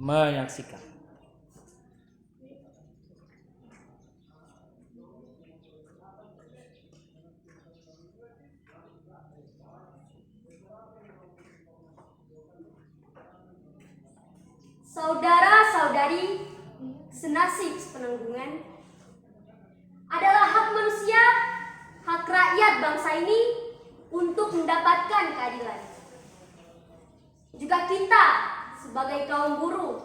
menyaksikan. Saudara-saudari, senasib sepenanggungan, adalah hak manusia, hak rakyat bangsa ini untuk mendapatkan keadilan. Juga kita sebagai kaum buruh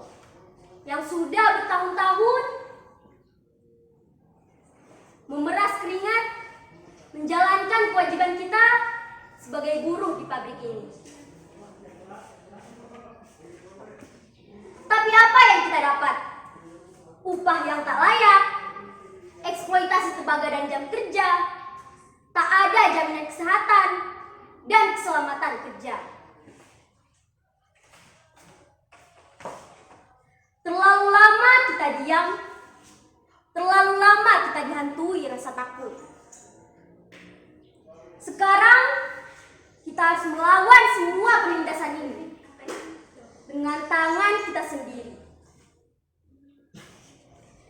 yang sudah bertahun-tahun memeras keringat menjalankan kewajiban kita sebagai buruh di pabrik ini. Tapi apa yang kita dapat? Upah yang tak layak, eksploitasi tenaga dan jam kerja, tak ada jaminan kesehatan dan keselamatan kerja. Terlalu lama kita diam, terlalu lama kita dihantui rasa takut. Sekarang kita harus melawan semua penindasan ini dengan tangan kita sendiri.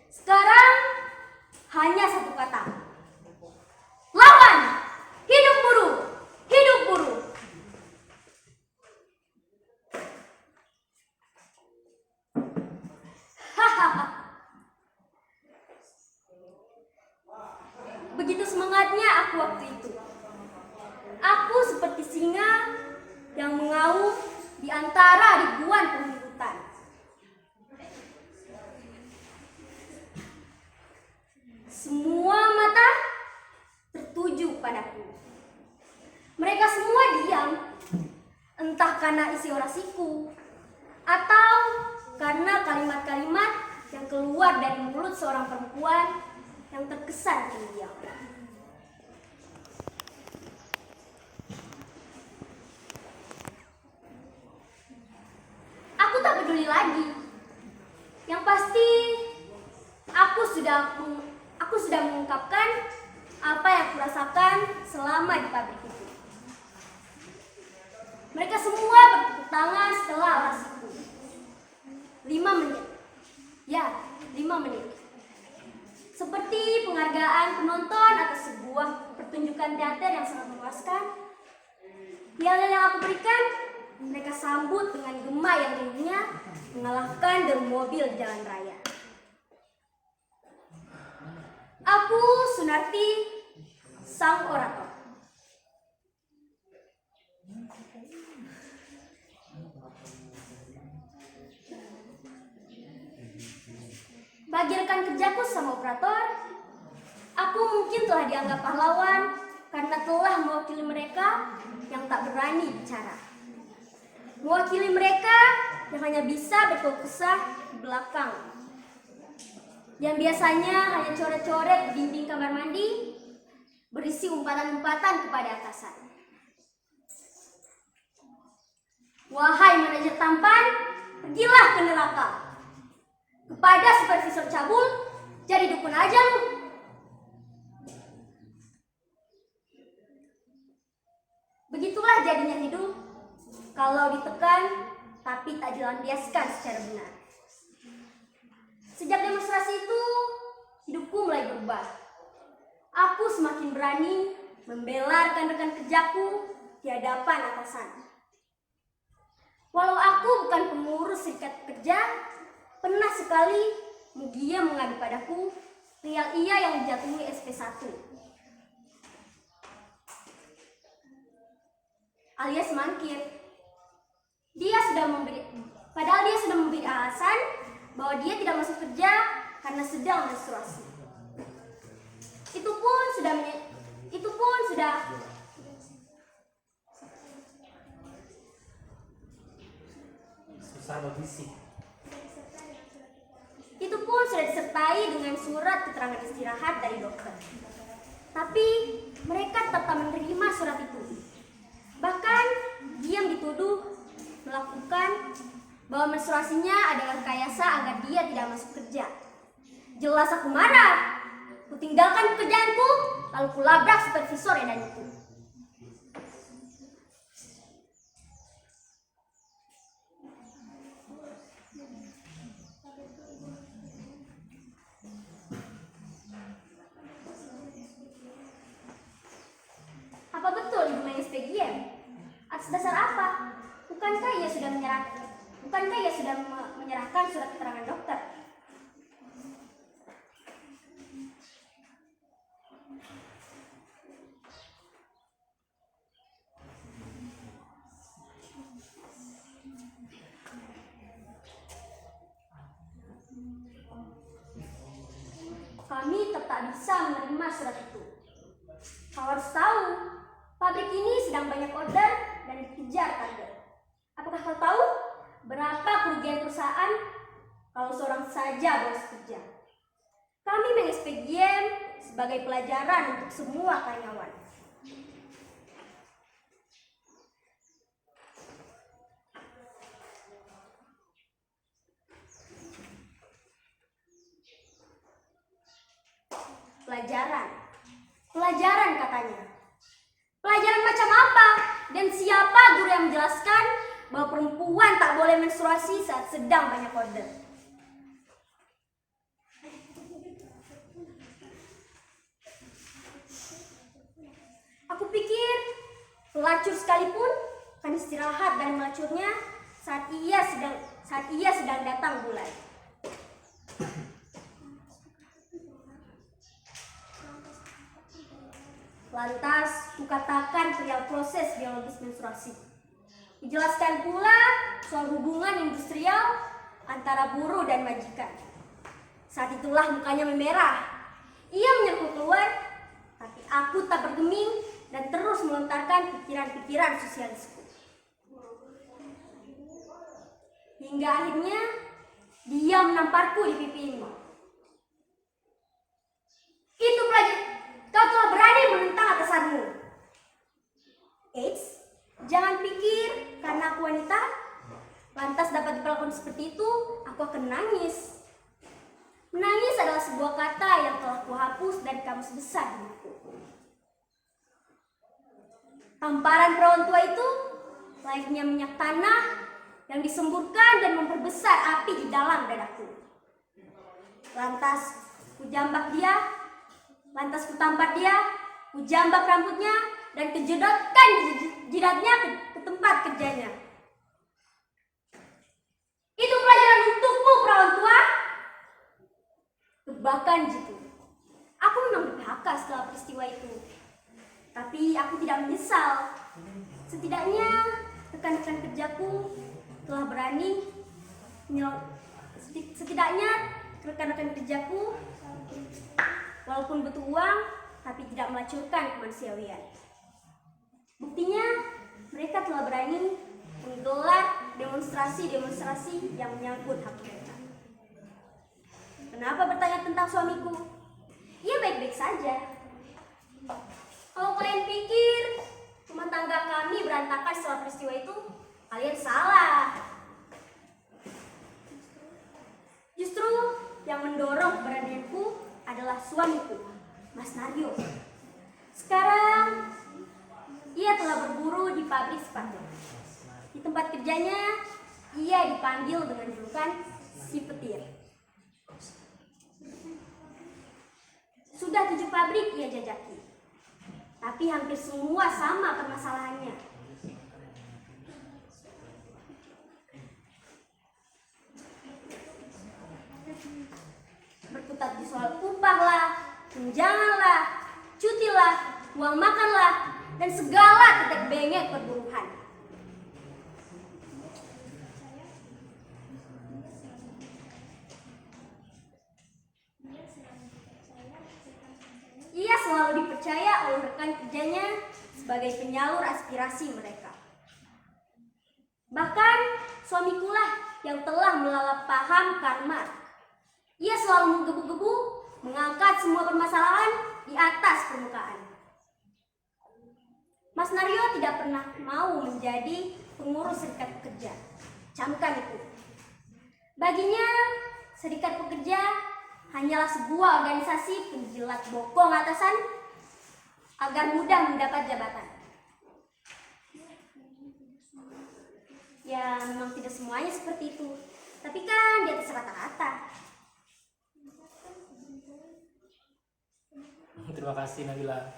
Sekarang hanya satu kata: lawan! Hidup buruh! Hidup buruh! Begitu semangatnya aku waktu itu. Aku seperti singa yang mengaum di antara ribuan penghuni hutan. Semua mata tertuju padaku. Mereka semua diam, entah karena isi orasiku atau karena kalimat-kalimat yang keluar dari mulut seorang perempuan yang terkesan pendiam. Aku tak peduli lagi. Yang pasti aku sudah mengungkapkan apa yang kurasakan selama di pabrik itu. Mereka semua bertepuk tangan setelah orasiku. 5 menit. Ya, 5 menit. Seperti penghargaan penonton atas sebuah pertunjukan teater yang sangat memuaskan. Piala yang aku berikan, mereka sambut dengan gema yang ringnya mengalahkan deru mobil di jalan raya. Aku Sunarti, sang orator. Bagi rekan kerjaku sama operator, aku mungkin telah dianggap pahlawan karena telah mewakili mereka yang tak berani bicara. Mewakili mereka yang hanya bisa berkeluh kesah di belakang. Yang biasanya hanya coret-coret di dinding kamar mandi, berisi umpatan-umpatan kepada atasan. Wahai manajer tampan, pergilah ke neraka. Kepada supervisor cabul, jadi dukun aja lu. Begitulah jadinya hidup, kalau ditekan tapi tak dilampiaskan secara benar. Sejak demonstrasi itu, hidupku mulai berubah. Aku semakin berani membela rekan-rekan kerjaku di hadapan atasan. Walau aku bukan pengurus serikat pekerja, pernah sekali Mugia mengadu padaku perihal ia yang dijatuhi SP1 alias mangkir. Padahal dia sudah memberi alasan bahwa dia tidak masuk kerja karena sedang menstruasi. Itu pun sudah disertai dengan surat keterangan istirahat dari dokter. Tapi mereka tetap menerima surat itu. Bahkan diam dituduh melakukan bahwa menstruasinya adalah rekayasa agar dia tidak masuk kerja. Jelas aku marah. Kutinggalkan pekerjaanku, lalu kulabrak supervisor edan itu. SPGM? Atas dasar apa? Bukankah ia sudah menyerahkan surat keterangan dokter? Kami tetap bisa menerima surat itu. Kau harus tahu, pabrik ini sedang banyak order dan dikejar target. Apakah kau tahu berapa kerugian perusahaan kalau seorang saja bolos kerja? Kami meng-SPGM sebagai pelajaran untuk semua karyawan. Pelajaran katanya. Pelajaran macam apa? Dan siapa guru yang menjelaskan bahwa perempuan tak boleh menstruasi saat sedang banyak order? Aku pikir pelacur sekalipun akan istirahat dari melacurnya saat ia sedang datang bulan. Lantas, kukatakan perihal proses biologis menstruasi. Dijelaskan pula soal hubungan industrial antara buruh dan majikan. Saat itulah mukanya memerah. Ia menyerbu keluar, tapi aku tak bergeming dan terus melontarkan pikiran-pikiran sosialisku. Hingga akhirnya, dia menamparku di pipinya. Itu pelajar. Kau telah berani menentang atasanmu. Eits, jangan pikir karena aku wanita, lantas dapat diperlakukan seperti itu, aku akan nangis. Menangis adalah sebuah kata yang telah kuhapus dari kamus besar hidupku. Tamparan perawan tua itu layaknya minyak tanah yang disemburkan dan memperbesar api di dalam dadaku. Lantas kutampar dia, kujambak rambutnya, dan kejedotkan jidatnya ke tempat kerjanya. Itu pelajaran untukmu, perawan tua. Bahkan jitu. Aku memang di-PHK setelah peristiwa itu. Tapi aku tidak menyesal. Setidaknya rekan-rekan kerjaku telah berani walaupun butuh uang, tapi tidak melacurkan kemanusiaan. Buktinya, mereka telah berani menggelar demonstrasi yang menyangkut hak mereka. Kenapa bertanya tentang suamiku? Ia baik-baik saja. Kalau kalian pikir rumah tangga kami berantakan setelah peristiwa itu, kalian salah. Justru yang mendorong keberanianku adalah suamiku, Mas Naryo. Sekarang, ia telah berburu di pabrik sepatu. Di tempat kerjanya, ia dipanggil dengan julukan si petir. Sudah 7 pabrik ia jajaki, tapi hampir semua sama permasalahannya. Berkutat di soal upah lah, tunjangan lah, cuti lah, uang makan lah, dan segala ketek bengek perburuhan. Ia selalu dipercaya oleh rekan kerjanya sebagai penyalur aspirasi mereka. Bahkan suamikulah yang telah melalap paham karma. Ia selalu menggebu-gebu mengangkat semua permasalahan di atas permukaan. Mas Naryo tidak pernah mau menjadi pengurus serikat pekerja. Camkan itu. Baginya, serikat pekerja hanyalah sebuah organisasi penjilat bokong atasan agar mudah mendapat jabatan. Ya, memang tidak semuanya seperti itu. Tapi kan di atas rata-rata. Terima kasih Nabila.